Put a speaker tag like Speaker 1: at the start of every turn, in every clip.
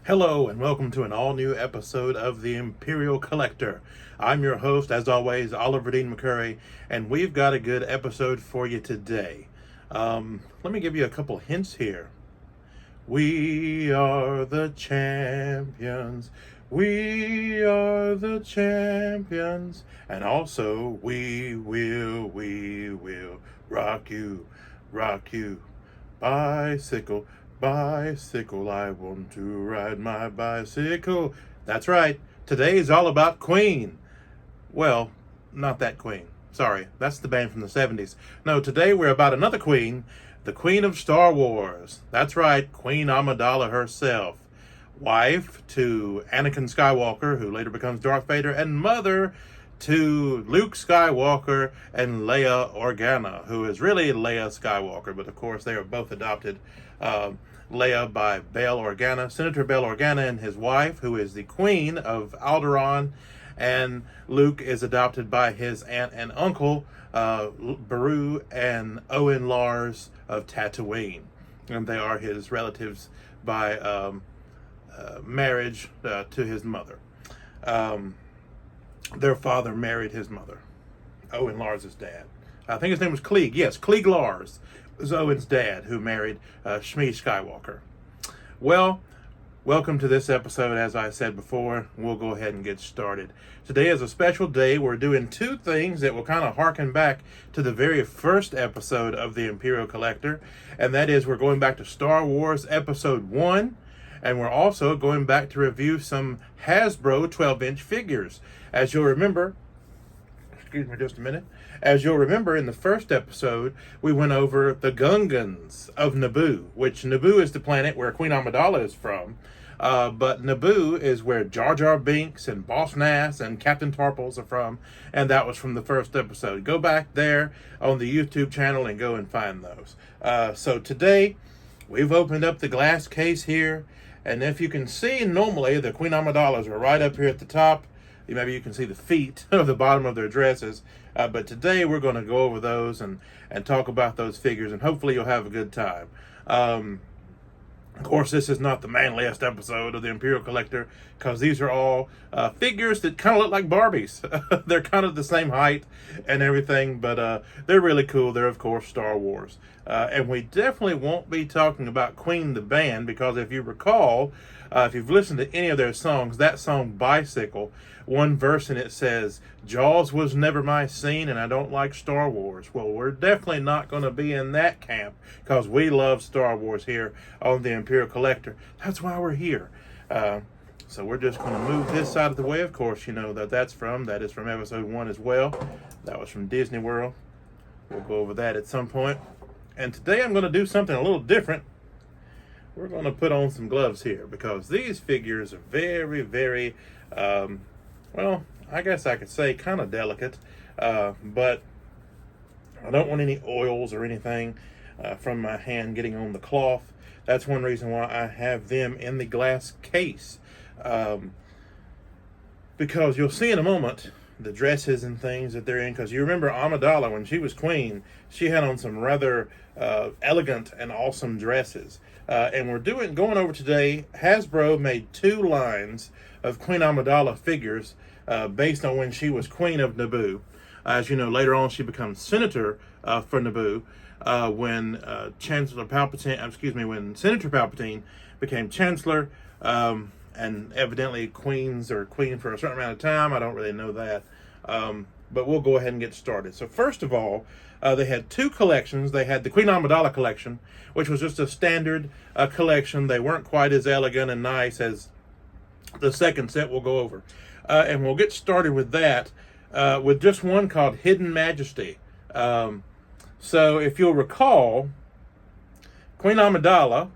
Speaker 1: Hello and welcome to an all-new episode of The Imperial Collector. I'm your host, as always, Oliver Dean McCurry, and we've got a good episode for you today. Let me give you a couple hints here. We are the champions. We are the champions. And also, we will rock you, rock you. Bicycle, bicycle, I want to ride my bicycle. That's right. Today is all about Queen. Well, not that Queen. Sorry, that's the band from the 70s. No, today we're about another Queen, the Queen of Star Wars. That's right, Queen Amidala herself. Wife to Anakin Skywalker, who later becomes Darth Vader, and mother to Luke Skywalker and Leia Organa, who is really Leia Skywalker, but of course they are both adopted. Leia by Bail Organa, Senator Bail Organa, and his wife, who is the Queen of Alderaan, and Luke is adopted by his aunt and uncle, Beru and Owen Lars of Tatooine, and they are his relatives by marriage to his mother. Their father married his mother, Owen Lars' dad. I think his name was Klieg. Yes, Klieg Lars was Owen's dad, who married Shmi Skywalker. Well, welcome to this episode. As I said before, we'll go ahead and get started. Today is a special day. We're doing two things that will kind of harken back to the very first episode of The Imperial Collector, and that is we're going back to Star Wars Episode 1, and we're also going back to review some Hasbro 12-inch figures. As you'll remember, excuse me just a minute, as you'll remember in the first episode, we went over the Gungans of Naboo, which Naboo is the planet where Queen Amidala is from, but Naboo is where Jar Jar Binks and Boss Nass and Captain Tarpals are from, and that was from the first episode. Go back there on the YouTube channel and go and find those. So today, we've opened up the glass case here, and if you can see, normally the Queen Amidalas are right up here at the top. Maybe you can see the feet of the bottom of their dresses. But today we're going to go over those and talk about those figures, and hopefully you'll have a good time. Of course, this is not the manliest episode of the Imperial Collector, because these are all figures that kind of look like Barbies. They're kind of the same height and everything, but they're really cool. They're, of course, Star Wars. And we definitely won't be talking about Queen the band, because if you recall, if you've listened to any of their songs, that song Bicycle, one verse in it says, Jaws was never my scene and I don't like Star Wars. Well, we're definitely not going to be in that camp, because we love Star Wars here on the Imperial Collector. That's why we're here. So we're just going to move this side of the way. Of course, you know that is from Episode 1 as well. That was from Disney World. We'll go over that at some point. And today I'm going to do something a little different. We're going to put on some gloves here, because these figures are very, very, well, I guess I could say kind of delicate, but I don't want any oils or anything from my hand getting on the cloth. That's one reason why I have them in the glass case, because you'll see in a moment the dresses and things that they're in, because you remember Amidala, when she was queen, she had on some rather elegant and awesome dresses. And we're going over today, Hasbro made 2 lines of Queen Amidala figures based on when she was Queen of Naboo. As you know, later on she becomes Senator for Naboo when when Senator Palpatine became Chancellor, and evidently queens are queen for a certain amount of time. I don't really know that. But we'll go ahead and get started. So first of all, they had 2 collections. They had the Queen Amidala collection, which was just a standard collection. They weren't quite as elegant and nice as the second set we'll go over. And we'll get started with that, with just one called Hidden Majesty. So if you'll recall, Queen Amidala,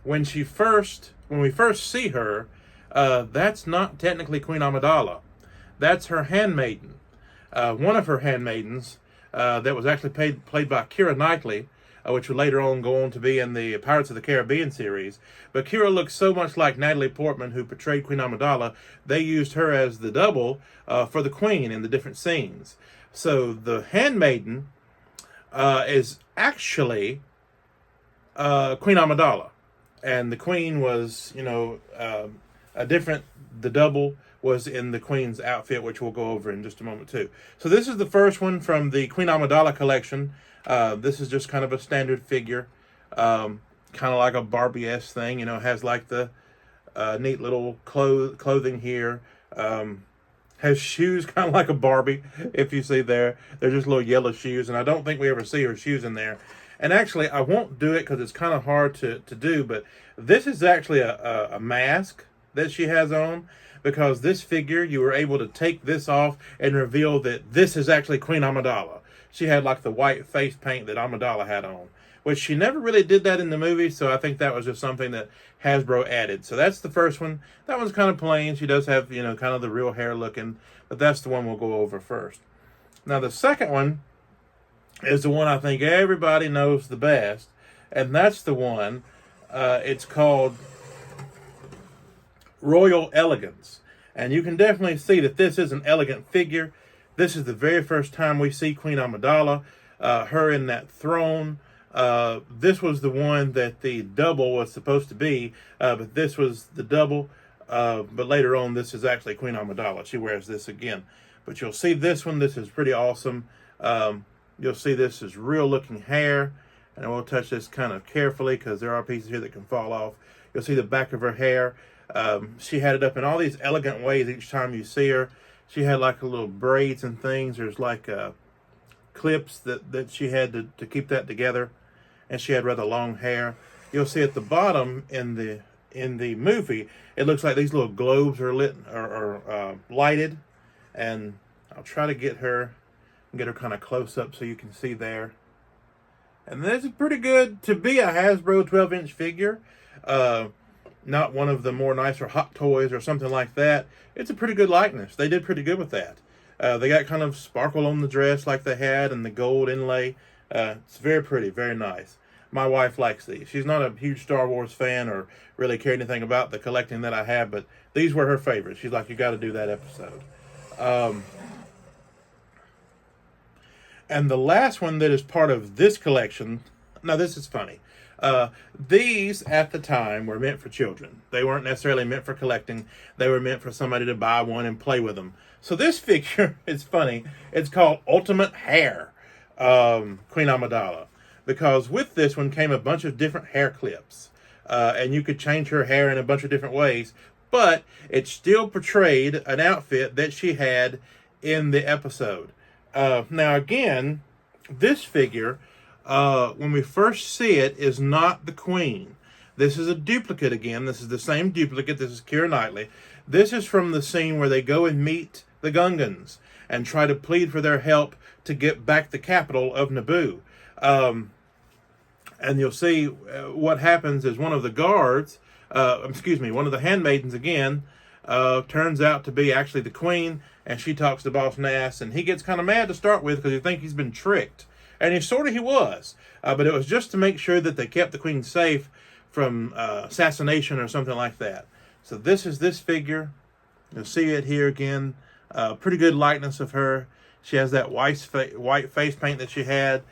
Speaker 1: when we first see her, that's not technically Queen Amidala. That's her handmaiden. One of her handmaidens that was actually played by Keira Knightley, which would later on go on to be in the Pirates of the Caribbean series. But Keira looks so much like Natalie Portman, who portrayed Queen Amidala, they used her as the double for the Queen in the different scenes. So the handmaiden is actually Queen Amidala. and the queen was, a different. The double was in the queen's outfit, which we'll go over in just a moment too. So this is the first one from the Queen Amidala collection. This is just kind of a standard figure, kind of like a Barbie-esque thing. Has like the neat little clothing here. Has shoes kind of like a Barbie, if you see there. They're just little yellow shoes, and I don't think we ever see her shoes in there. And actually, I won't do it because it's kind of hard to do, but this is actually a mask that she has on, because this figure, you were able to take this off and reveal that this is actually Queen Amidala. She had like the white face paint that Amidala had on, which she never really did that in the movie, so I think that was just something that Hasbro added. So that's the first one. That one's kind of plain. She does have, kind of the real hair looking, but that's the one we'll go over first. Now, the second one is the one I think everybody knows the best, and that's the one, it's called Royal Elegance. And you can definitely see that this is an elegant figure. This is the very first time we see Queen Amidala, her in that throne. This was the one that the double was supposed to be, but this was the double. But later on, this is actually Queen Amidala. She wears this again. But you'll see this one. This is pretty awesome. You'll see this is real looking hair. And I will touch this kind of carefully because there are pieces here that can fall off. You'll see the back of her hair. She had it up in all these elegant ways each time you see her. She had like a little braids and things. There's like clips that she had to keep that together. And she had rather long hair. You'll see at the bottom in the movie, it looks like these little globes are lit or lighted. And I'll try to get her kind of close up so you can see there. And this is pretty good to be a Hasbro 12-inch figure. Not one of the more nicer Hot Toys or something like that. It's a pretty good likeness. They did pretty good with that. They got kind of sparkle on the dress like they had and the gold inlay. It's very pretty, very nice. My wife likes these. She's not a huge Star Wars fan or really care anything about the collecting that I have, but these were her favorites. She's like, you got to do that episode. And the last one that is part of this collection, now this is funny. These at the time were meant for children. They weren't necessarily meant for collecting. They were meant for somebody to buy one and play with them. So this figure is funny. It's called Ultimate Hair, Queen Amidala, because with this one came a bunch of different hair clips, and you could change her hair in a bunch of different ways, but it still portrayed an outfit that she had in the episode. Now again, this figure, when we first see it, is not the queen. This is a duplicate again. This is the same duplicate. This is Keira Knightley. This is from the scene where they go and meet the Gungans and try to plead for their help to get back the capital of Naboo. And you'll see what happens is one of the guards, one of the handmaidens again, turns out to be actually the queen, and she talks to Boss Nass, and he gets kind of mad to start with because he thinks he's been tricked. And he was. But it was just to make sure that they kept the queen safe from assassination or something like that. So this is this figure. You'll see it here again. Pretty good likeness of her. She has that white face paint that she had.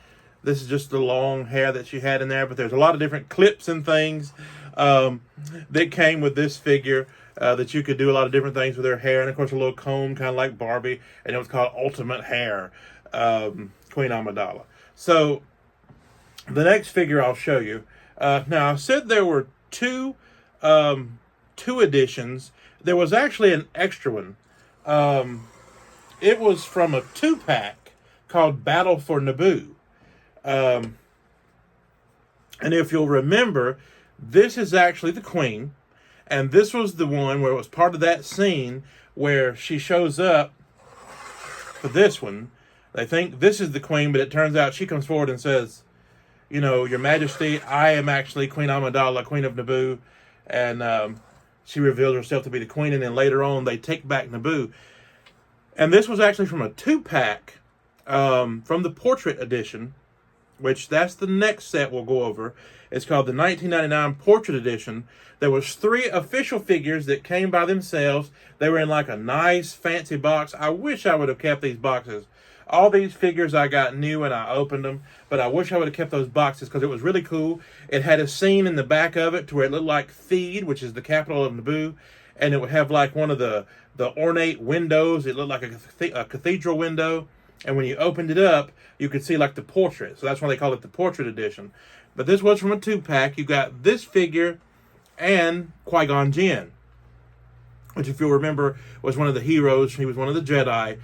Speaker 1: This is just the long hair that she had in there. But there's a lot of different clips and things that came with this figure. That you could do a lot of different things with her hair. And of course a little comb kind of like Barbie. And it was called Ultimate Hair, Queen Amidala. So the next figure I'll show you. Now I said there were two editions. There was actually an extra one. It was from a 2-pack called Battle for Naboo. And if you'll remember, this is actually the queen. And this was the one where it was part of that scene where she shows up for this one. They think this is the queen, but it turns out she comes forward and says, Your Majesty, I am actually Queen Amidala, Queen of Naboo. And she reveals herself to be the queen, and then later on they take back Naboo. And this was actually from a 2-pack from the Portrait Edition, which that's the next set we'll go over. It's called the 1999 Portrait Edition. There was 3 official figures that came by themselves. They were in like a nice fancy box. I wish I would have kept these boxes All these figures I got new and I opened them, but I wish I would have kept those boxes because it was really cool. It had a scene in the back of it to where it looked like Theed, which is the capital of Naboo, and it would have like one of the ornate windows. It looked like a cathedral window, and when you opened it up, you could see like the portrait. So that's why they call it the portrait edition. But this was from a 2-pack. You got this figure and Qui-Gon Jinn, which, if you'll remember, was one of the heroes. He was one of the Jedi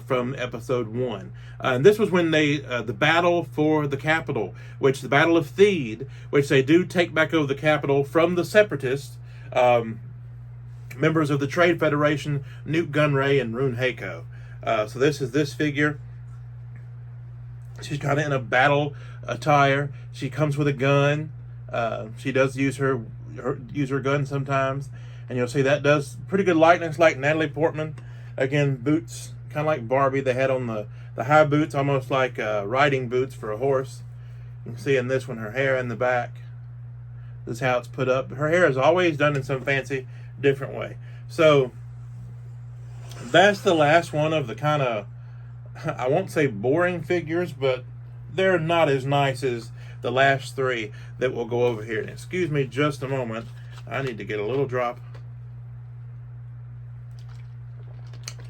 Speaker 1: from Episode 1. And this was when they, the battle for the capital, which the Battle of Theed, which they do take back over the capital from the Separatists, members of the Trade Federation, Nute Gunray and Rune Hako. So this is this figure. She's kind of in a battle attire. She comes with a gun. She does use her gun sometimes. And you'll see that does pretty good likeness like Natalie Portman. Again, boots, kind of like Barbie. They had on the high boots, almost like riding boots for a horse. You can see in this one, her hair in the back. This is how it's put up. Her hair is always done in some fancy, different way. So, that's the last one of the kind of, I won't say boring figures, but they're not as nice as the last 3 that we'll go over here. And excuse me just a moment. I need to get a little drop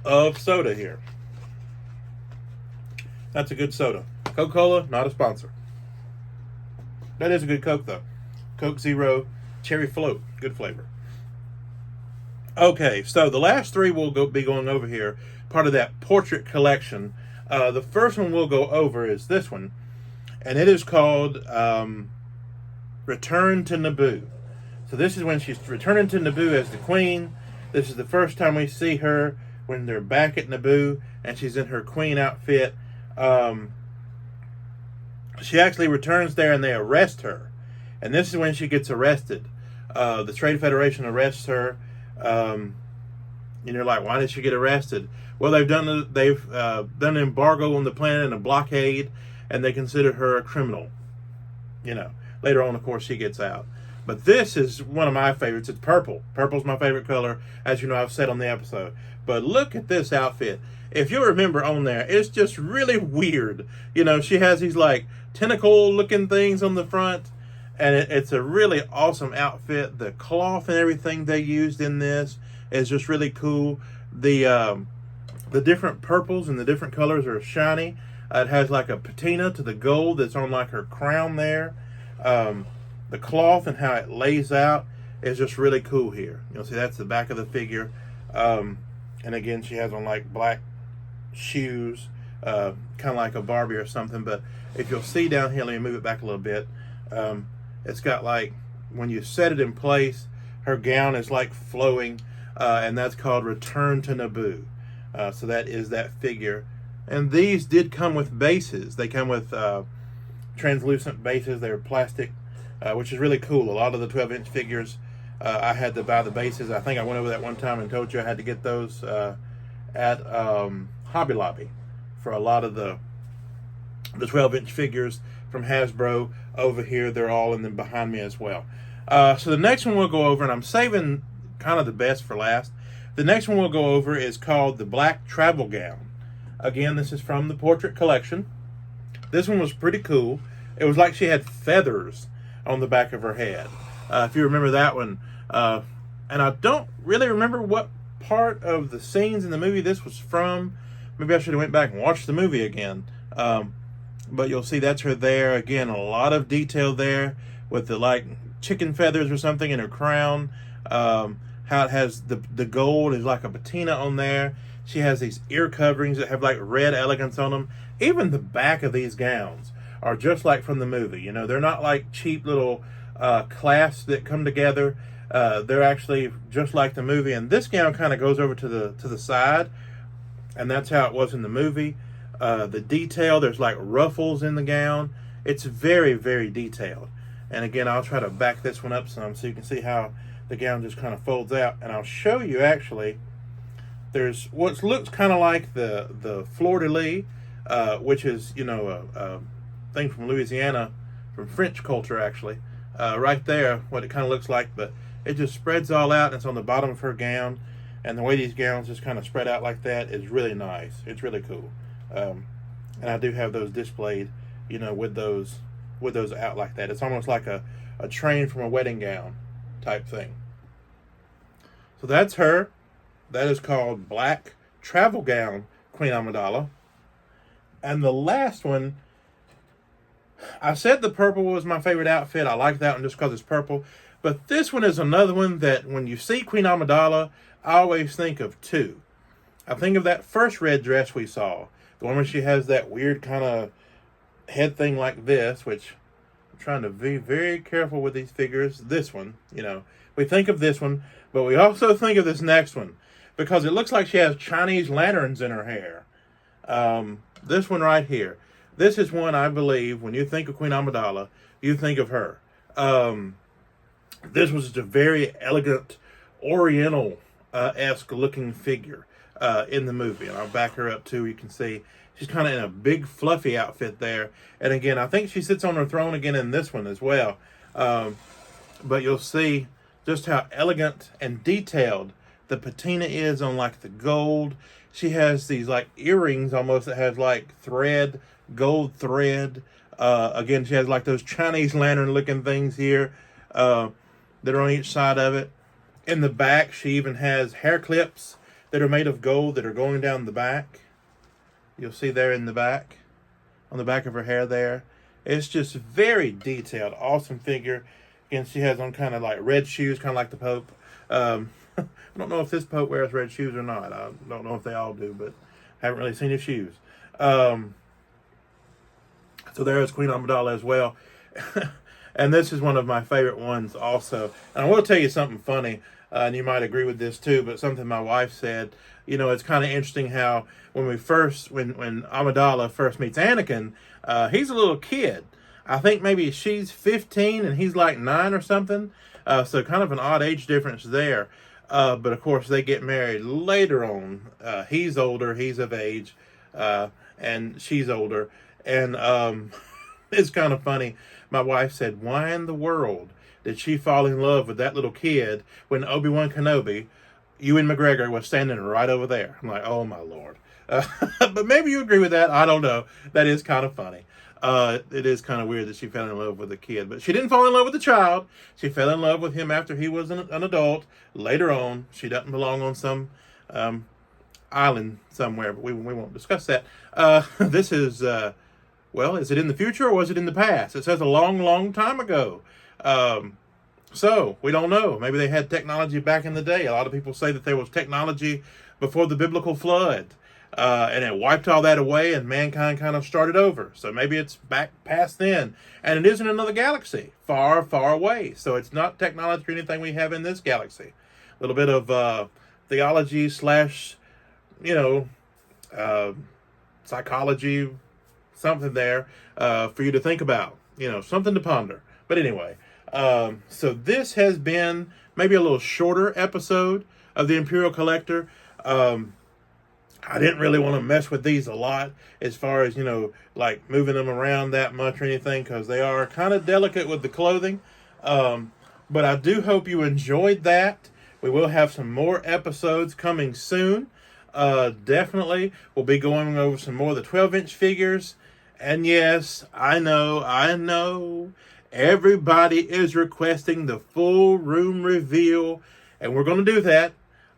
Speaker 1: of soda here. That's a good soda. Coca-Cola, not a sponsor. That is a good Coke, though. Coke Zero Cherry Float. Good flavor. Okay, so the last 3 we'll be going over here, part of that portrait collection. The first one we'll go over is this one, and it is called Return to Naboo. So this is when she's returning to Naboo as the Queen. This is the first time we see her when they're back at Naboo, and she's in her Queen outfit. She actually returns there, and they arrest her. And this is when she gets arrested. The Trade Federation arrests her. And you're like, why did she get arrested? Well, they've done an embargo on the planet and a blockade, and they consider her a criminal. You know, later on, of course, she gets out. But this is one of my favorites. It's purple. Purple's my favorite color, as you know I've said on the episode. But look at this outfit. If you remember on there, it's just really weird. You know, she has these like tentacle-looking things on the front, and it's a really awesome outfit. The cloth and everything they used in this is just really cool. The different purples and the different colors are shiny. It has like a patina to the gold that's on like her crown there. The cloth and how it lays out is just really cool here. You'll see that's the back of the figure. And again, she has on like black shoes, kind of like a Barbie or something. But if you'll see down here, let me move it back a little bit. It's got like, when you set it in place, her gown is like flowing, and that's called Return to Naboo. So that is that figure. And these did come with bases. They come with translucent bases. They're plastic, which is really cool. A lot of the 12-inch figures, I had to buy the bases. I think I went over that one time and told you I had to get those at Hobby Lobby for a lot of the 12-inch figures from Hasbro over here. They're all in them behind me as well. So the next one we'll go over, and I'm saving kind of the best for last. The next one we'll go over is called the Black Travel Gown. Again, this is from the Portrait Collection. This one was pretty cool. It was like she had feathers on the back of her head. If you remember that one. And I don't really remember what part of the scenes in the movie this was from. Maybe I should have went back and watched the movie again. But you'll see that's her there. Again, a lot of detail there with the like chicken feathers or something in her crown. How it has the gold is like a patina on there. She has these ear coverings that have like red elegance on them. Even the back of these gowns are just like from the movie. You know, they're not like cheap little clasps that come together. They're actually just like the movie. And this gown kind of goes over to the side, and that's how it was in the movie. The detail, there's like ruffles in the gown. It's very, very detailed. And again, I'll try to back this one up some so you can see how the gown just kind of folds out. And I'll show you actually, there's what looks kind of like the fleur-de-lis, which is, you know, a thing from Louisiana, from French culture actually. Right there, what it kind of looks like, but it just spreads all out, and it's on the bottom of her gown. And the way these gowns just kind of spread out like that is really nice. It's really cool. and I do have those displayed, with those out like that. It's almost like a train from a wedding gown type thing. So that's her. That is called Black Travel Gown Queen Amidala. And the last one, I said the purple was my favorite outfit. I like that one just because it's purple. But this one is another one that when you see Queen Amidala, I always think of two. I think of that first red dress we saw. The one where she has that weird kind of head thing like this, which I'm trying to be very careful with these figures. This one, we think of this one, but we also think of this next one because it looks like she has Chinese lanterns in her hair. This one right here. This is one I believe when you think of Queen Amidala, you think of her. This was just a very elegant, Oriental-esque looking figure in the movie. And I'll back her up too. You can see she's kind of in a big fluffy outfit there. And again, I think she sits on her throne again in this one as well. But you'll see just how elegant and detailed the patina is on like the gold. She has these like earrings almost that has like thread, gold thread. Again, she has like those Chinese lantern looking things here that are on each side of it. In the back, she even has hair clips that are made of gold that are going down the back. You'll see there in the back, on the back of her hair there. It's just very detailed, awesome figure. Again, she has on kind of like red shoes, kind of like the Pope. I don't know if this Pope wears red shoes or not. I don't know if they all do, but I haven't really seen his shoes. So there is Queen Amidala as well. And this is one of my favorite ones also. And I will tell you something funny, and you might agree with this too, but something my wife said. It's kind of interesting how when Amidala first meets Anakin, he's a little kid. I think maybe she's 15 and he's like 9 or something. So kind of an odd age difference there. But of course they get married later on. He's older, he's of age, and she's older. And it's kind of funny. My wife said, why in the world did she fall in love with that little kid when Obi-Wan Kenobi, Ewan McGregor, was standing right over there? I'm like, oh my Lord. But maybe you agree with that. I don't know. That is kind of funny. It is kind of weird that she fell in love with the kid. But she didn't fall in love with the child. She fell in love with him after he was an adult. Later on, she doesn't belong on some island somewhere, but we won't discuss that. This is... is it in the future or was it in the past? It says a long, long time ago. So, we don't know. Maybe they had technology back in the day. A lot of people say that there was technology before the biblical flood. And it wiped all that away and mankind kind of started over. So maybe it's back past then. And it is in another galaxy, far, far away. So it's not technology or anything we have in this galaxy. A little bit of theology / psychology, something there for you to think about, something to ponder. But anyway, so this has been maybe a little shorter episode of the Imperial Collector. I didn't really want to mess with these a lot as far as, like moving them around that much or anything because they are kind of delicate with the clothing. But I do hope you enjoyed that. We will have some more episodes coming soon. Definitely. We'll be going over some more of the 12-inch figures. And yes, I know, everybody is requesting the full room reveal, and we're going to do that.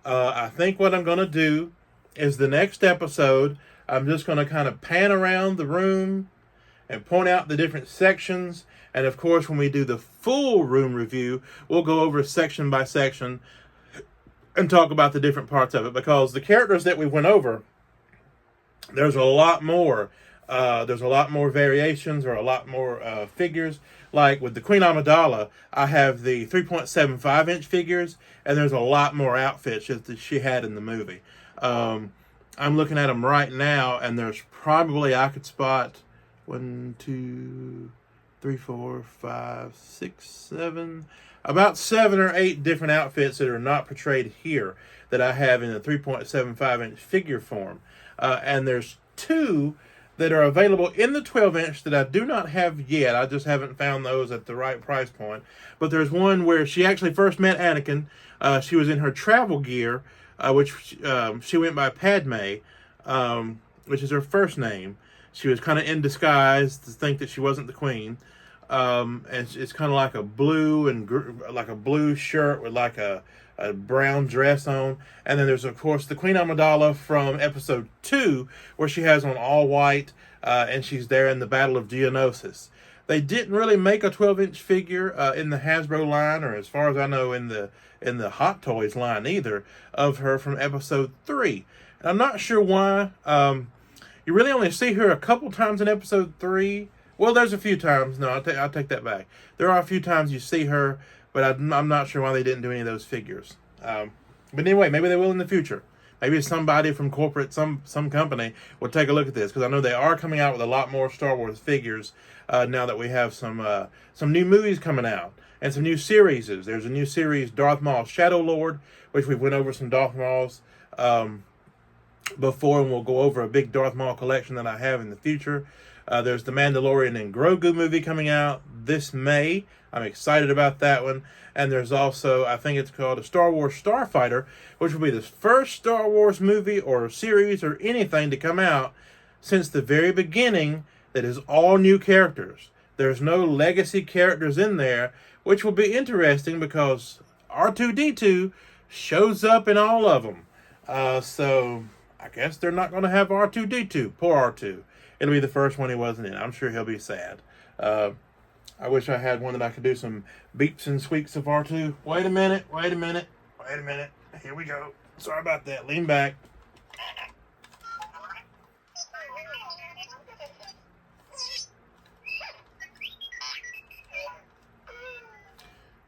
Speaker 1: I think what I'm going to do is the next episode, I'm just going to kind of pan around the room and point out the different sections. And of course, when we do the full room review, we'll go over section by section and talk about the different parts of it, because the characters that we went over, there's a lot more. There's a lot more variations or a lot more figures. Like with the Queen Amidala, I have the 3.75-inch figures, and there's a lot more outfits that she had in the movie. I'm looking at them right now, and there's probably, I could spot 1, 2, 3, 4, 5, 6, 7, about 7 or 8 different outfits that are not portrayed here that I have in the 3.75-inch figure form. And there's 2 that are available in the 12-inch that I do not have yet. I just haven't found those at the right price point. But there's one where she actually first met Anakin. She was in her travel gear, which she went by Padme, which is her first name. She was kind of in disguise to think that she wasn't the queen. And it's kind of like a blue and like a blue shirt with like a brown dress on. And then there's, of course, the Queen Amidala from episode 2, where she has on all white, and she's there in the Battle of Geonosis. They didn't really make a 12-inch figure in the Hasbro line, or as far as I know, in the Hot Toys line either, of her from episode 3. And I'm not sure why. You really only see her a couple times in episode 3. Well, there's a few times. No, I'll take that back. There are a few times you see her, but I'm not sure why they didn't do any of those figures. But anyway, maybe they will in the future. Maybe somebody from corporate, some company, will take a look at this, because I know they are coming out with a lot more Star Wars figures now that we have some new movies coming out and some new series. There's a new series, Darth Maul Shadow Lord, which we went over some Darth Mauls before, and we'll go over a big Darth Maul collection that I have in the future. There's the Mandalorian and Grogu movie coming out this May. I'm excited about that one. And there's also, I think it's called a Star Wars Starfighter, which will be the first Star Wars movie or series or anything to come out since the very beginning that is all new characters. There's no legacy characters in there, which will be interesting because R2-D2 shows up in all of them. So I guess they're not going to have R2-D2. Poor R2. It'll be the first one he wasn't in. I'm sure he'll be sad. I wish I had one that I could do some beeps and squeaks of R2. Wait a minute. Here we go. Sorry about that. Lean back.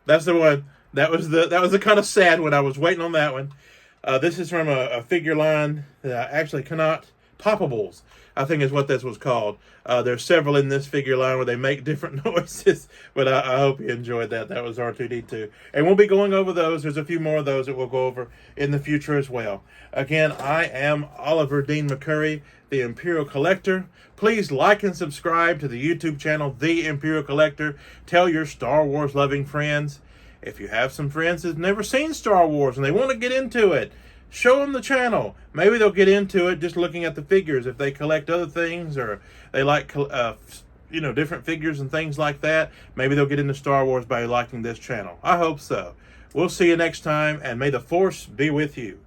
Speaker 1: That's the one. That was the kind of sad one. I was waiting on that one. This is from a figure line that I actually cannot... Poppables, I think is what this was called. There's several in this figure line where they make different noises, but I hope you enjoyed that. That was R2-D2. And we'll be going over those. There's a few more of those that we'll go over in the future as well. Again, I am Oliver Dean McCurry, the Imperial Collector. Please like and subscribe to the YouTube channel, The Imperial Collector. Tell your Star Wars loving friends. If you have some friends that've never seen Star Wars and they want to get into it, show them the channel. Maybe they'll get into it just looking at the figures. If they collect other things or they like, different figures and things like that, maybe they'll get into Star Wars by liking this channel. I hope so. We'll see you next time, and may the Force be with you.